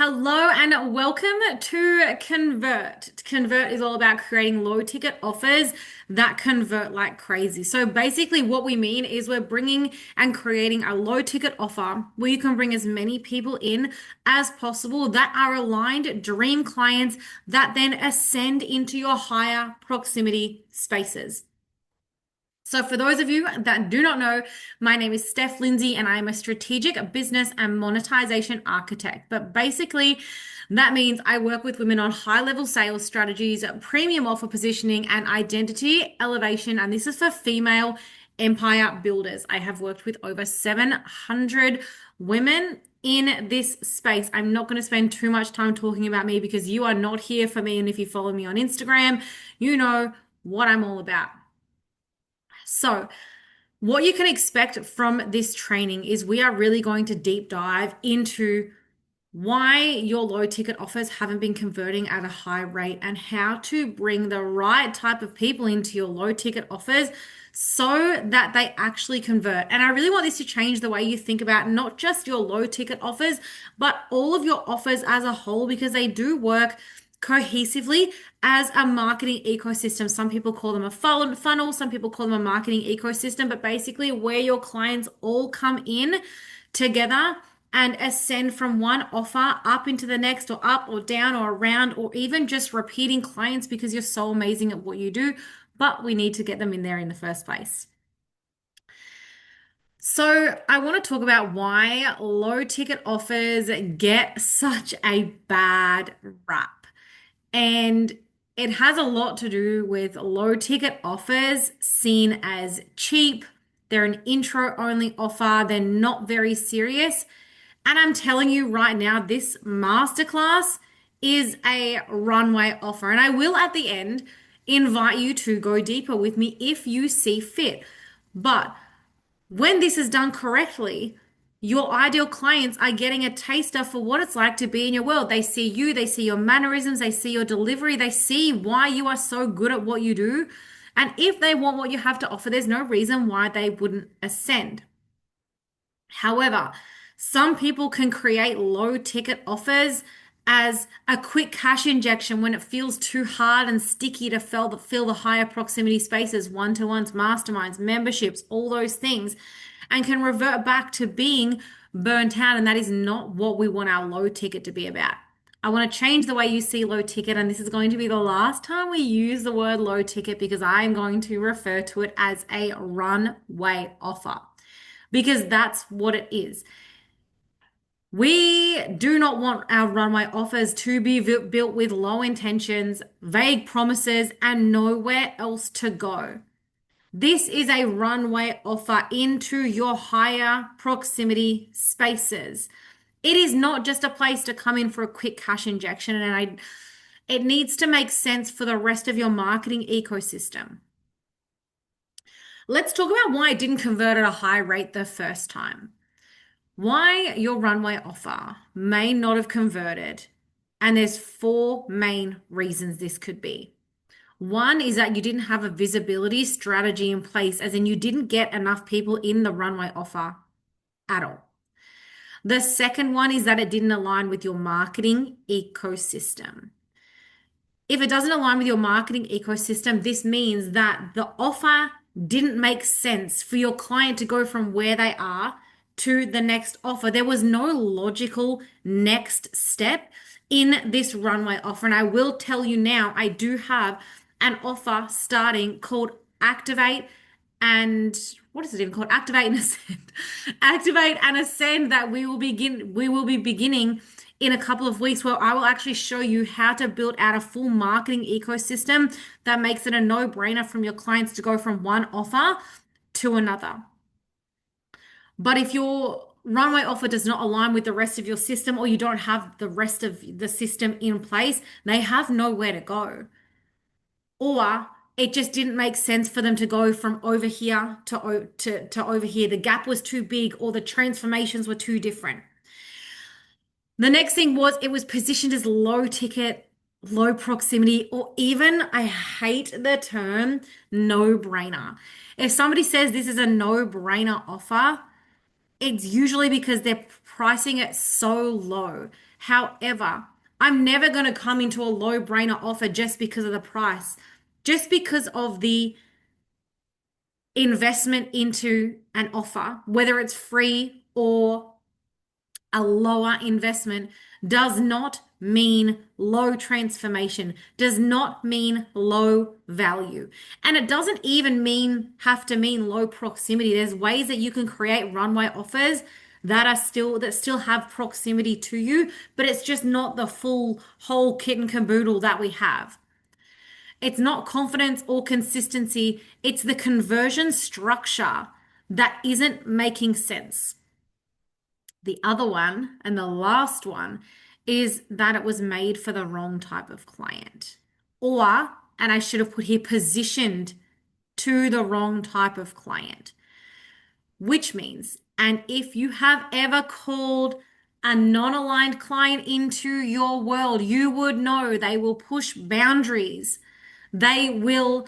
Hello and welcome to Convert. Convert is all about creating low ticket offers that convert like crazy. So basically, what we mean is we're bringing and creating a low ticket offer where you can bring as many people in as possible that are aligned dream clients that then ascend into your higher proximity spaces. So, for those of you that do not know, my name is Steph Lindsay and I am a strategic business and monetization architect. But basically, that means I work with women on high level sales strategies, premium offer positioning, and identity elevation. And this is for female empire builders. I have worked with over 700 women in this space. I'm not going to spend too much time talking about me because you are not here for me. And if you follow me on Instagram, you know what I'm all about. So, what you can expect from this training is we are really going to deep dive into why your low ticket offers haven't been converting at a high rate and how to bring the right type of people into your low ticket offers so that they actually convert. And I really want this to change the way you think about not just your low ticket offers, but all of your offers as a whole because they do work cohesively as a marketing ecosystem. Some people call them a funnel, some people call them a marketing ecosystem, but basically where your clients all come in together and ascend from one offer up into the next, or up or down or around, or even just repeating clients because you're so amazing at what you do. But we need to get them in there in the first place. So, I want to talk about why low ticket offers get such a bad rap. And it has a lot to do with low ticket offers seen as cheap. They're an intro only offer. They're not very serious. And I'm telling you right now, this masterclass is a runway offer. And I will at the end invite you to go deeper with me if you see fit. But when this is done correctly, your ideal clients are getting a taster for what it's like to be in your world. They see you, they see your mannerisms, they see your delivery, they see why you are so good at what you do. And if they want what you have to offer, there's no reason why they wouldn't ascend. However, some people can create low ticket offers as a quick cash injection when it feels too hard and sticky to fill the higher proximity spaces, one-to-ones, masterminds, memberships, all those things, and can revert back to being burnt out. And that is not what we want our low ticket to be about. I want to change the way you see low ticket, and this is going to be the last time we use the word low ticket because I am going to refer to it as a runway offer because that's what it is. We do not want our runway offers to be built with low intentions, vague promises, and nowhere else to go. This is a runway offer into your higher proximity spaces. It is not just a place to come in for a quick cash injection, and it needs to make sense for the rest of your marketing ecosystem. Let's talk about why it didn't convert at a high rate the first time. Why your runway offer may not have converted. And there's four main reasons this could be. One is that you didn't have a visibility strategy in place, as in you didn't get enough people in the runway offer at all. The second one is that it didn't align with your marketing ecosystem. If it doesn't align with your marketing ecosystem, this means that the offer didn't make sense for your client to go from where they are to the next offer. There was no logical next step in this runway offer. And I will tell you now, I do have an offer starting called Activate and what is it even called? Activate and Ascend. Activate and Ascend that we will be beginning in a couple of weeks where I will actually show you how to build out a full marketing ecosystem that makes it a no-brainer from your clients to go from one offer to another. But if your runway offer does not align with the rest of your system or you don't have the rest of the system in place, they have nowhere to go. Or it just didn't make sense for them to go from over here to over here. The gap was too big or the transformations were too different. The next thing was it was positioned as low ticket, low proximity, or even, I hate the term, no brainer. If somebody says this is a no brainer offer, it's usually because they're pricing it so low. However, I'm never going to come into a low brainer offer just because of the price, just because of the investment into an offer, whether it's free or a lower investment, does not mean low transformation, does not mean low value. And it doesn't even have to mean low proximity. There's ways that you can create runway offers that still have proximity to you, but it's just not the full whole kit and caboodle that we have. It's not confidence or consistency, it's the conversion structure that isn't making sense. The other one, and the last one, is that it was made for the wrong type of client. Or, and I should have put here, positioned to the wrong type of client, which means, and if you have ever called a non-aligned client into your world, you would know they will push boundaries. They will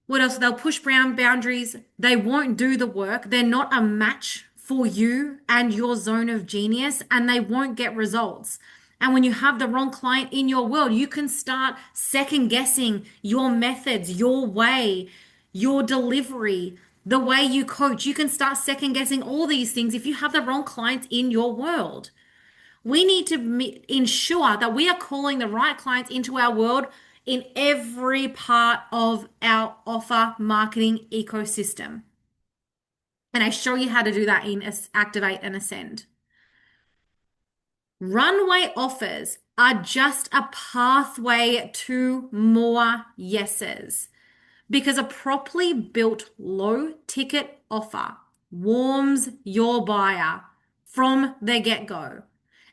What else? They'll push brown boundaries. They won't do the work. They're not a match for you and your zone of genius, and they won't get results. And when you have the wrong client in your world, you can start second guessing your methods, your way, your delivery, the way you coach. You can start second guessing all these things if you have the wrong clients in your world. We need to ensure that we are calling the right clients into our world in every part of our offer marketing ecosystem. And I show you how to do that in Activate and Ascend. Runway offers are just a pathway to more yeses because a properly built low ticket offer warms your buyer from the get go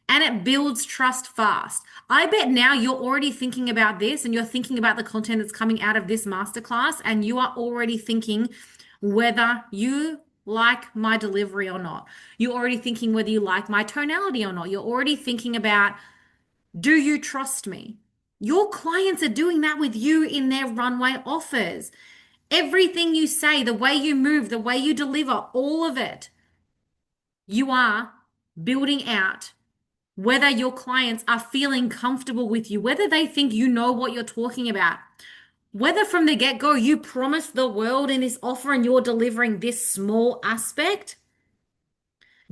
and it builds trust fast. I bet now you're already thinking about this and you're thinking about the content that's coming out of this masterclass, and you are already thinking whether you like my delivery or not. You're already thinking whether you like my tonality or not. You're already thinking about, do you trust me? Your clients are doing that with you in their runway offers. Everything you say, the way you move, the way you deliver, all of it, you are building out whether your clients are feeling comfortable with you, whether they think you know what you're talking about, whether from the get go you promise the world in this offer and you're delivering this small aspect.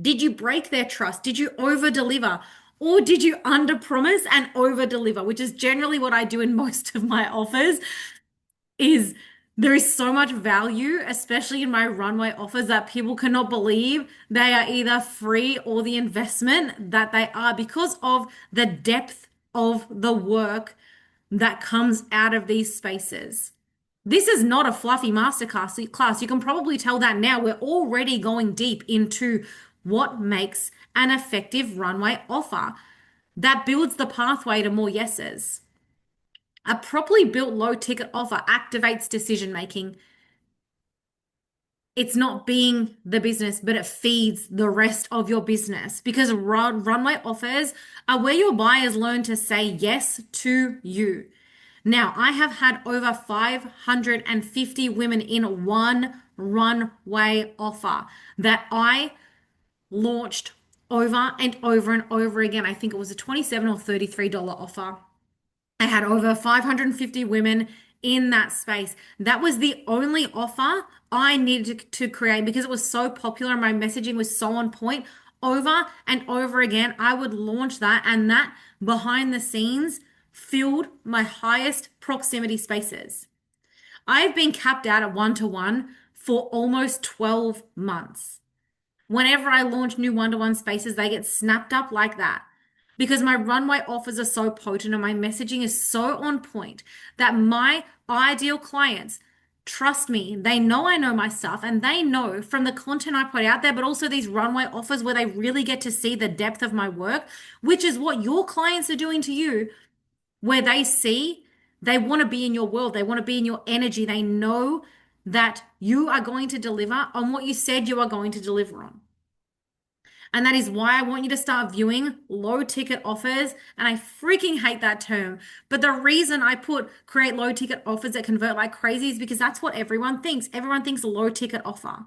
Did you break their trust? Did you over deliver? Or did you under promise and over deliver, which is generally what I do in most of my offers? Is there is so much value, especially in my runway offers, that people cannot believe they are either free or the investment that they are because of the depth of the work that comes out of these spaces. This is not a fluffy masterclass class. You can probably tell that now. We're already going deep into what makes an effective runway offer that builds the pathway to more yeses. A properly built low ticket offer activates decision making. It's not being the business, but it feeds the rest of your business because runway offers are where your buyers learn to say yes to you. Now, I have had over 550 women in one runway offer that I launched over and over and over again. I think it was a $27 or $33 offer. I had over 550 women in that space. That was the only offer I needed to create because it was so popular and my messaging was so on point. Over and over again, I would launch that, and that behind the scenes filled my highest proximity spaces. I've been capped out at one-to-one for almost 12 months. Whenever I launch new one-to-one spaces, they get snapped up like that because my runway offers are so potent and my messaging is so on point that my ideal clients trust me. They know I know my stuff, and they know from the content I put out there, but also these runway offers where they really get to see the depth of my work, which is what your clients are doing to you, where they see they want to be in your world, they want to be in your energy. They know that you are going to deliver on what you said you are going to deliver on. And that is why I want you to start viewing low ticket offers. And I freaking hate that term. But the reason I put create low ticket offers that convert like crazy is because that's what everyone thinks. Everyone thinks low ticket offer.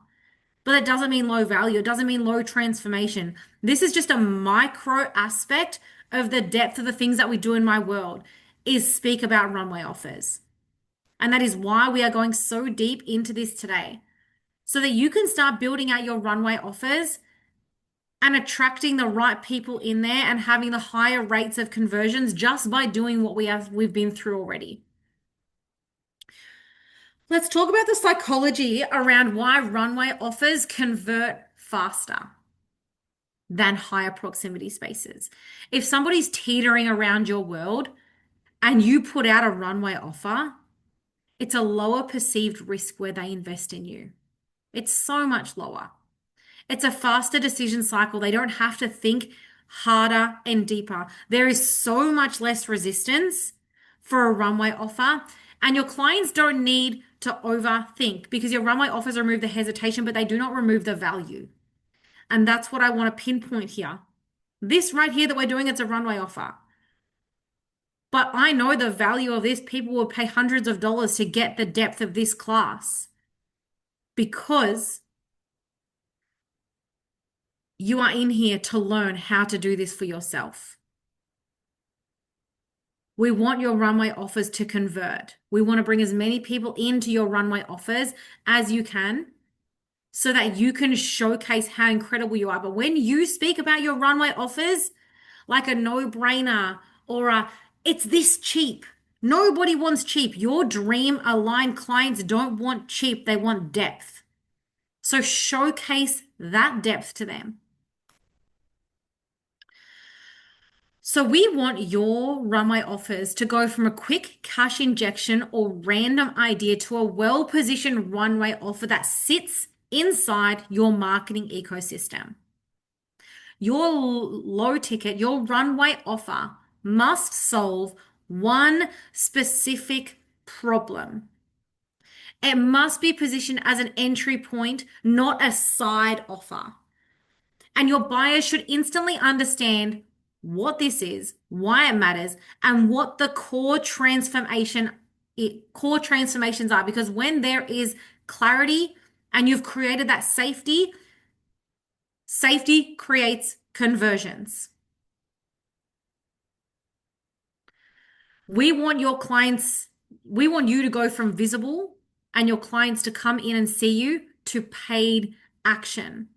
but that doesn't mean low value. It doesn't mean low transformation. This is just a micro aspect of the depth of the things that we do in my world is speak about runway offers. And that is why we are going so deep into this today, so that you can start building out your runway offers and attracting the right people in there and having the higher rates of conversions just by doing what we've been through already. Let's talk about the psychology around why runway offers convert faster than higher proximity spaces. If somebody's teetering around your world and you put out a runway offer, it's a lower perceived risk where they invest in you. It's so much lower. It's a faster decision cycle. They don't have to think harder and deeper. There is so much less resistance for a runway offer, and your clients don't need to overthink because your runway offers remove the hesitation, but they do not remove the value. And that's what I want to pinpoint here. This right here that we're doing, it's a runway offer. But I know the value of this. People will pay hundreds of dollars to get the depth of this class because you are in here to learn how to do this for yourself. We want your runway offers to convert. We want to bring as many people into your runway offers as you can so that you can showcase how incredible you are. But when you speak about your runway offers like a no-brainer or it's this cheap, nobody wants cheap. Your dream aligned clients don't want cheap, they want depth. So showcase that depth to them. So we want your runway offers to go from a quick cash injection or random idea to a well-positioned runway offer that sits inside your marketing ecosystem. Your low ticket, your runway offer must solve one specific problem. It must be positioned as an entry point, not a side offer. And your buyers should instantly understand what this is, why it matters, and what the core transformations are. Because when there is clarity and you've created that safety, safety creates conversions. We want your clients, we want you to go from visible and your clients to come in and see you to paid action.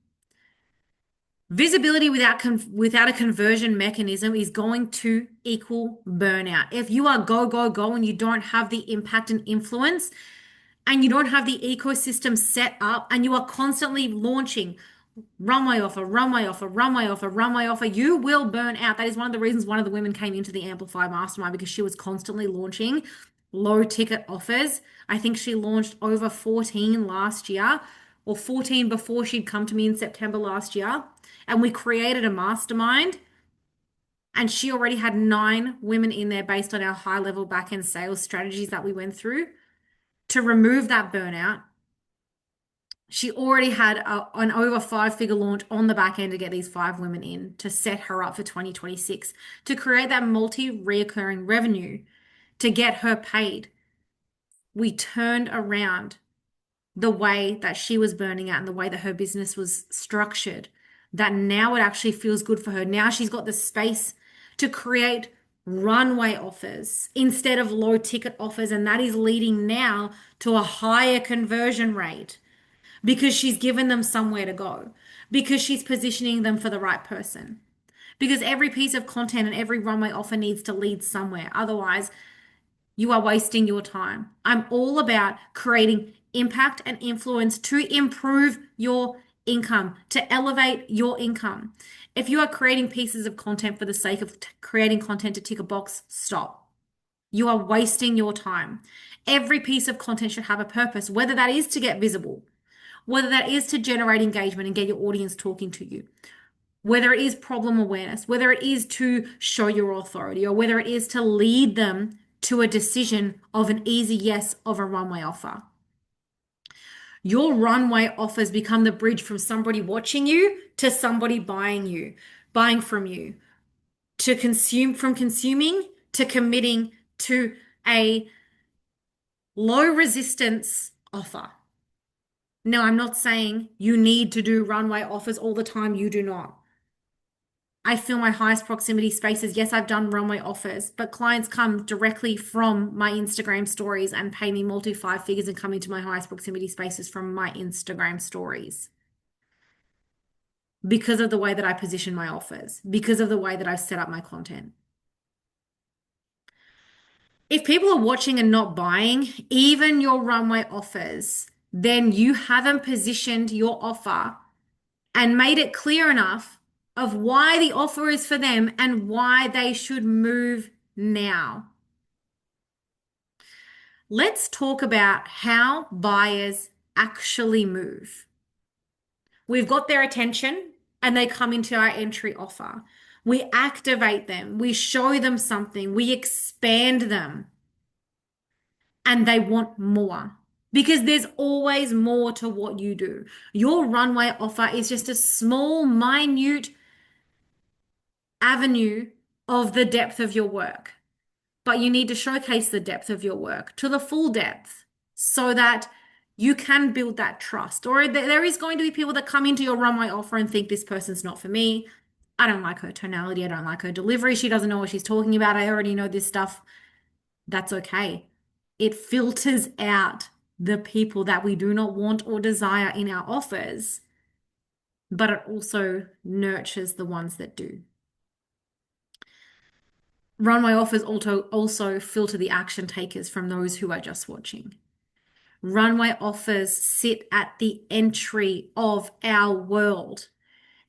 Visibility without a conversion mechanism is going to equal burnout. If you are go, go, go and you don't have the impact and influence and you don't have the ecosystem set up and you are constantly launching runway offer, runway offer, runway offer, runway offer, you will burn out. That is one of the reasons one of the women came into the Amplify Mastermind because she was constantly launching low ticket offers. I think she launched over 14 last year or 14 before she'd come to me in September last year. And we created a mastermind and she already had 9 women in there based on our high level back end sales strategies that we went through to remove that burnout. She already had an over 5-figure launch on the back end to get these 5 women in to set her up for 2026 to create that multi-reoccurring revenue to get her paid. We turned around the way that she was burning out and the way that her business was structured, that now it actually feels good for her. Now she's got the space to create runway offers instead of low ticket offers. And that is leading now to a higher conversion rate because she's given them somewhere to go, because she's positioning them for the right person. Because every piece of content and every runway offer needs to lead somewhere. Otherwise, you are wasting your time. I'm all about creating impact and influence to improve your income, to elevate your income. If you are creating pieces of content for the sake of creating content to tick a box, stop. You are wasting your time. Every piece of content should have a purpose, whether that is to get visible, whether that is to generate engagement and get your audience talking to you, whether it is problem awareness, whether it is to show your authority, or whether it is to lead them to a decision of an easy yes of a runway offer. Your runway offers become the bridge from somebody watching you to somebody buying from you, to consume from consuming to committing to a low resistance offer. Now, I'm not saying you need to do runway offers all the time. You do not. I fill my highest proximity spaces. Yes, I've done runway offers, but clients come directly from my Instagram stories and pay me multi five figures and come into my highest proximity spaces from my Instagram stories because of the way that I position my offers, because of the way that I've set up my content. If people are watching and not buying, even your runway offers, then you haven't positioned your offer and made it clear enough of why the offer is for them and why they should move now. Let's talk about how buyers actually move. We've got their attention and they come into our entry offer. We activate them, we show them something, we expand them, and they want more because there's always more to what you do. Your runway offer is just a small, minute avenue of the depth of your work, but you need to showcase the depth of your work to the full depth so that you can build that trust. Or there is going to be people that come into your runway offer and think this person's not for me. I don't like her tonality. I don't like her delivery. She doesn't know what she's talking about. I already know this stuff. That's okay. It filters out the people that we do not want or desire in our offers, but it also nurtures the ones that do. Runway offers also filter the action takers from those who are just watching. Runway offers sit at the entry of our world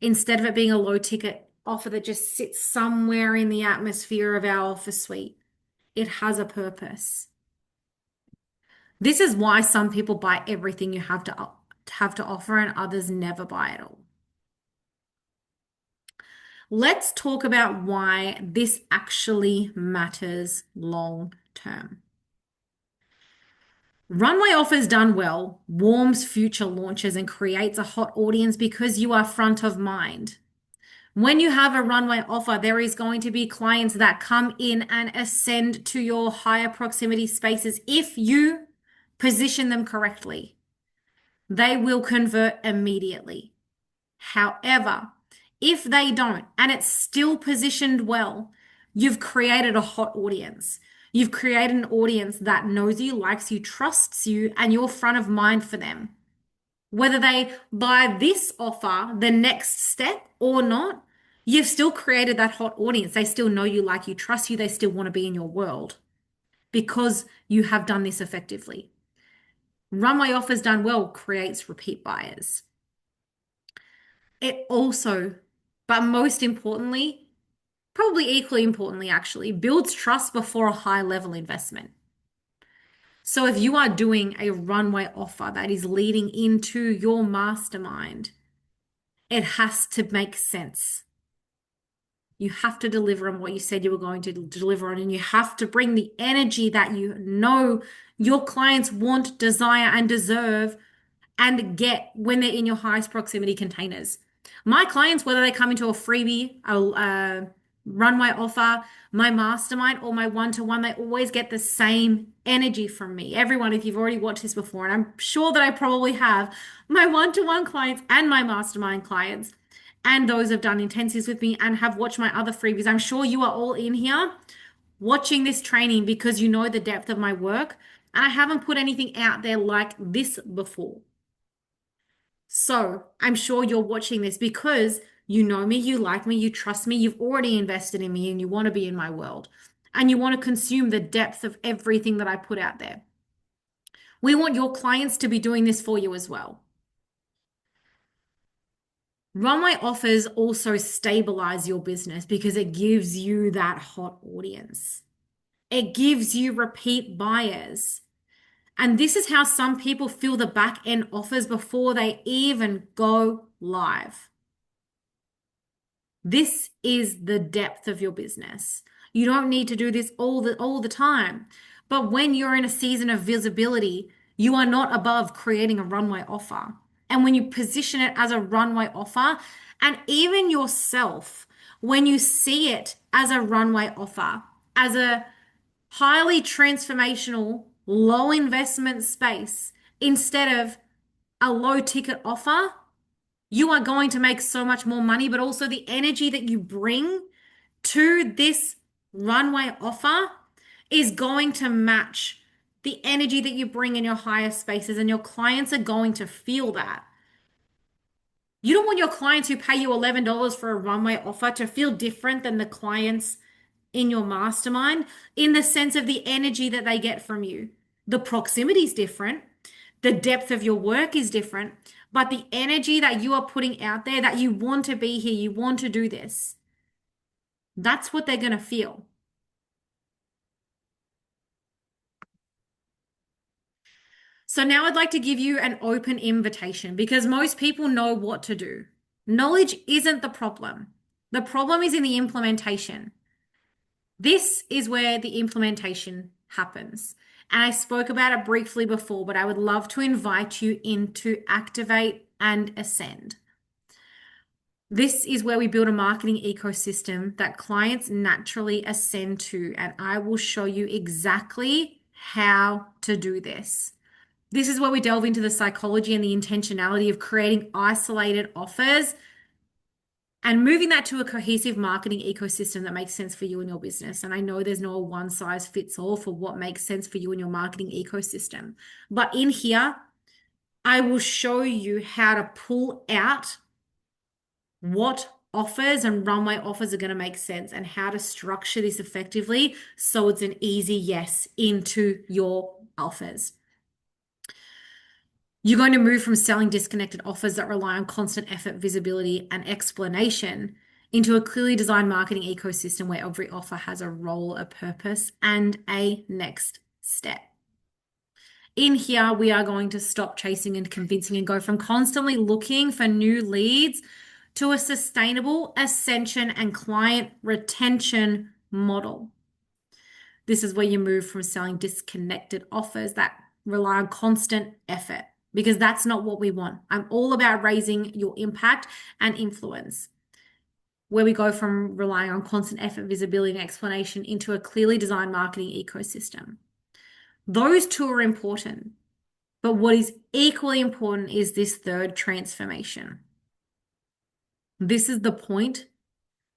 instead of it being a low ticket offer that just sits somewhere in the atmosphere of our offer suite. It has a purpose. This is why some people buy everything you have to offer and others never buy it all. Let's talk about why this actually matters long term. Runway offers done well warms future launches and creates a hot audience because you are front of mind. When you have a runway offer, there is going to be clients that come in and ascend to your higher proximity spaces if you position them correctly. They will convert immediately. However, if they don't and it's still positioned well, you've created a hot audience. You've created an audience that knows you, likes you, trusts you, and you're front of mind for them. Whether they buy this offer, the next step or not, you've still created that hot audience. They still know you, like you, trust you. They still want to be in your world because you have done this effectively. Runway offers done well creates repeat buyers. It also, but most importantly, probably equally importantly, actually, builds trust before a high level investment. So if you are doing a runway offer that is leading into your mastermind, it has to make sense. You have to deliver on what you said you were going to deliver on, and you have to bring the energy that you know your clients want, desire, and deserve and get when they're in your highest proximity containers. My clients, whether they come into a freebie, a runway offer, my mastermind, or my one-to-one, they always get the same energy from me. Everyone, if you've already watched this before, and I'm sure that I probably have, my one-to-one clients and my mastermind clients, and those have done intensives with me and have watched my other freebies. I'm sure you are all in here watching this training because you know the depth of my work, and I haven't put anything out there like this before. So I'm sure you're watching this because you know me, you like me, you trust me, you've already invested in me, and you want to be in my world. And you want to consume the depth of everything that I put out there. We want your clients to be doing this for you as well. Runway offers also stabilize your business because it gives you that hot audience. It gives you repeat buyers. And this is how some people fill the back end offers before they even go live. This is the depth of your business. You don't need to do this all the time. But when you're in a season of visibility, you are not above creating a runway offer. And when you position it as a runway offer, and even yourself, when you see it as a runway offer, as a highly transformational, low investment space, instead of a low ticket offer, you are going to make so much more money, but also the energy that you bring to this runway offer is going to match the energy that you bring in your higher spaces, and your clients are going to feel that. You don't want your clients who pay you $11 for a runway offer to feel different than the clients in your mastermind in the sense of the energy that they get from you. The proximity is different, the depth of your work is different, but the energy that you are putting out there that you want to be here, you want to do this, that's what they're going to feel. So now I'd like to give you an open invitation because most people know what to do. Knowledge isn't the problem. The problem is in the implementation. This is where the implementation happens. And I spoke about it briefly before, but I would love to invite you in to activate and ascend. This is where we build a marketing ecosystem that clients naturally ascend to, and I will show you exactly how to do this. This is where we delve into the psychology and the intentionality of creating isolated offers and moving that to a cohesive marketing ecosystem that makes sense for you and your business. And I know there's no one size fits all for what makes sense for you and your marketing ecosystem. But in here, I will show you how to pull out what offers and runway offers are going to make sense and how to structure this effectively so it's an easy yes into your offers. You're going to move from selling disconnected offers that rely on constant effort, visibility, and explanation into a clearly designed marketing ecosystem where every offer has a role, a purpose, and a next step. In here, we are going to stop chasing and convincing and go from constantly looking for new leads to a sustainable ascension and client retention model. This is where you move from selling disconnected offers that rely on constant effort, because that's not what we want. I'm all about raising your impact and influence, where we go from relying on constant effort, visibility, and explanation into a clearly designed marketing ecosystem. Those two are important, but what is equally important is this third transformation. This is the point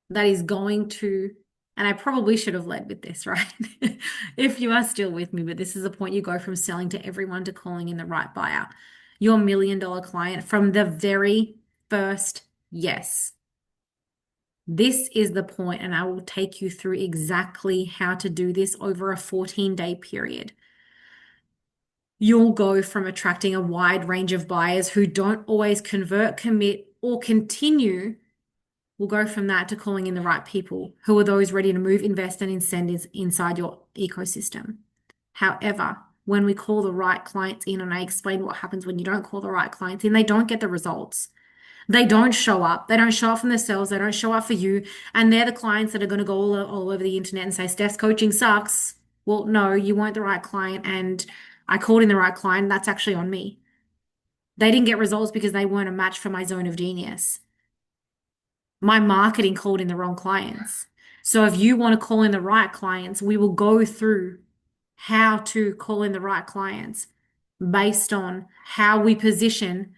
that is going to, and I probably should have led with this, right? If you are still with me, but this is the point you go from selling to everyone to calling in the right buyer, your $1 million client from the very first yes. This is the point, and I will take you through exactly how to do this over a 14-day period. You'll go from attracting a wide range of buyers who don't always convert, commit, or continue. We'll go from that to calling in the right people who are those ready to move, invest, and incentives inside your ecosystem. However, when we call the right clients in, and I explain what happens when you don't call the right clients in, they don't get the results. They don't show up. They don't show up from themselves. They don't show up for you. And they're the clients that are going to go all over the internet and say, Steph's coaching sucks. Well, no, you weren't the right client. And I called in the right client. That's actually on me. They didn't get results because they weren't a match for my zone of genius. My marketing called in the wrong clients. So if you want to call in the right clients, we will go through how to call in the right clients based on how we position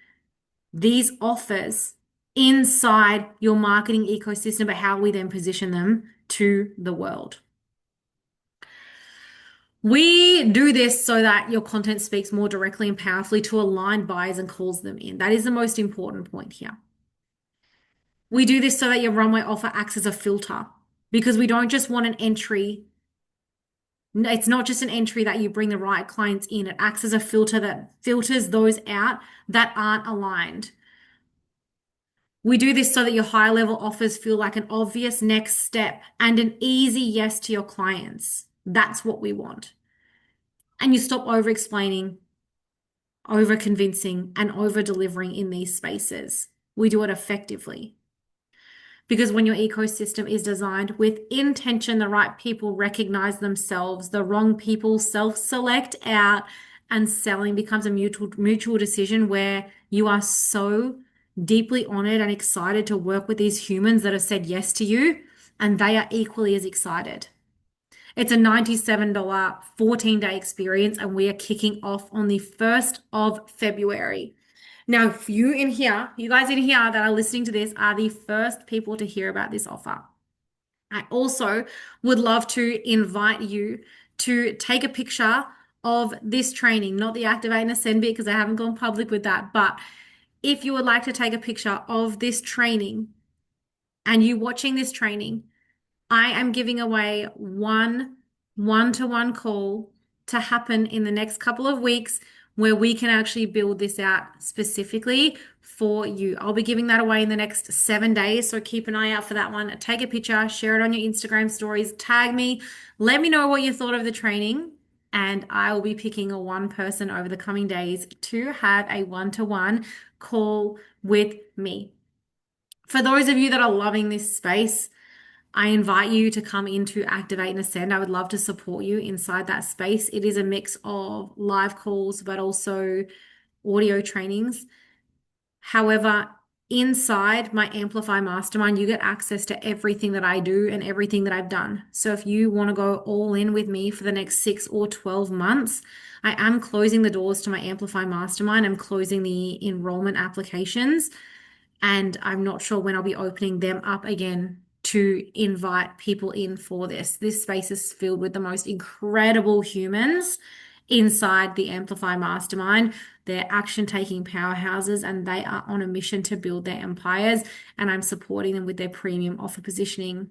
these offers inside your marketing ecosystem, but how we then position them to the world. We do this so that your content speaks more directly and powerfully to aligned buyers and calls them in. That is the most important point here. We do this so that your runway offer acts as a filter, because we don't just want an entry. It's not just an entry that you bring the right clients in. It acts as a filter that filters those out that aren't aligned. We do this so that your high level offers feel like an obvious next step and an easy yes to your clients. That's what we want. And you stop over explaining, over convincing, and over delivering in these spaces. We do it effectively. Because when your ecosystem is designed with intention, the right people recognize themselves, the wrong people self-select out, and selling becomes a mutual decision where you are so deeply honored and excited to work with these humans that have said yes to you, and they are equally as excited. It's a $97 14-day experience, and we are kicking off on the 1st of February. Now, if you in here, you guys in here that are listening to this are the first people to hear about this offer. I also would love to invite you to take a picture of this training, not the Activate and Ascend bit because I haven't gone public with that. But if you would like to take a picture of this training and you watching this training, I am giving away one-to-one call to happen in the next couple of weeks where we can actually build this out specifically for you. I'll be giving that away in the next 7 days, so keep an eye out for that one. Take a picture, share it on your Instagram stories, tag me, let me know what you thought of the training, and I will be picking a one person over the coming days to have a one-to-one call with me. For those of you that are loving this space, I invite you to come into Activate and Ascend. I would love to support you inside that space. It is a mix of live calls, but also audio trainings. However, inside my Amplify Mastermind, you get access to everything that I do and everything that I've done. So if you want to go all in with me for the next 6 or 12 months, I am closing the doors to my Amplify Mastermind. I'm closing the enrollment applications and I'm not sure when I'll be opening them up again to invite people in for this. This space is filled with the most incredible humans inside the Amplify Mastermind. They're action taking powerhouses and they are on a mission to build their empires. And I'm supporting them with their premium offer positioning,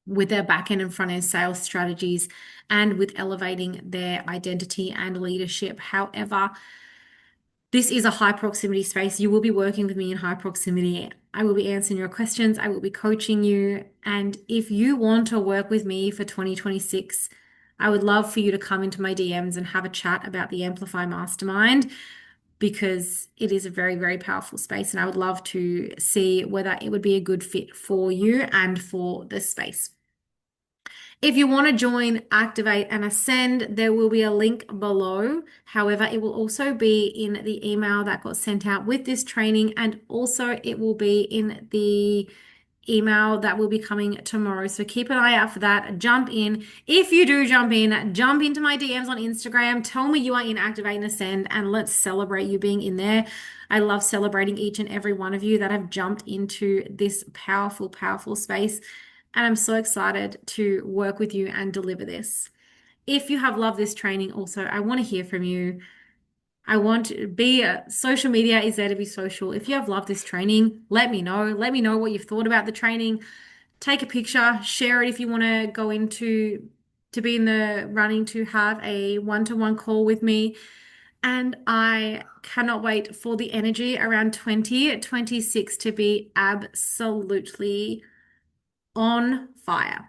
with their back end and front end sales strategies, and with elevating their identity and leadership. However, this is a high proximity space. You will be working with me in high proximity. I will be answering your questions. I will be coaching you. And if you want to work with me for 2026, I would love for you to come into my DMs and have a chat about the Amplify Mastermind because it is a very, very powerful space. And I would love to see whether it would be a good fit for you and for the space. If you want to join Activate and Ascend, there will be a link below. However, it will also be in the email that got sent out with this training, and also it will be in the email that will be coming tomorrow. So keep an eye out for that. Jump in. If you do jump in, jump into my DMs on Instagram. Tell me you are in Activate and Ascend, and let's celebrate you being in there. I love celebrating each and every one of you that have jumped into this powerful, powerful space. And I'm so excited to work with you and deliver this. If you have loved this training, also, I want to hear from you. I want to be social media is there to be social. If you have loved this training, let me know. Let me know what you've thought about the training. Take a picture, share it if you want to go into to be in the running to have a one-to-one call with me. And I cannot wait for the energy around 2026 to be absolutely on fire.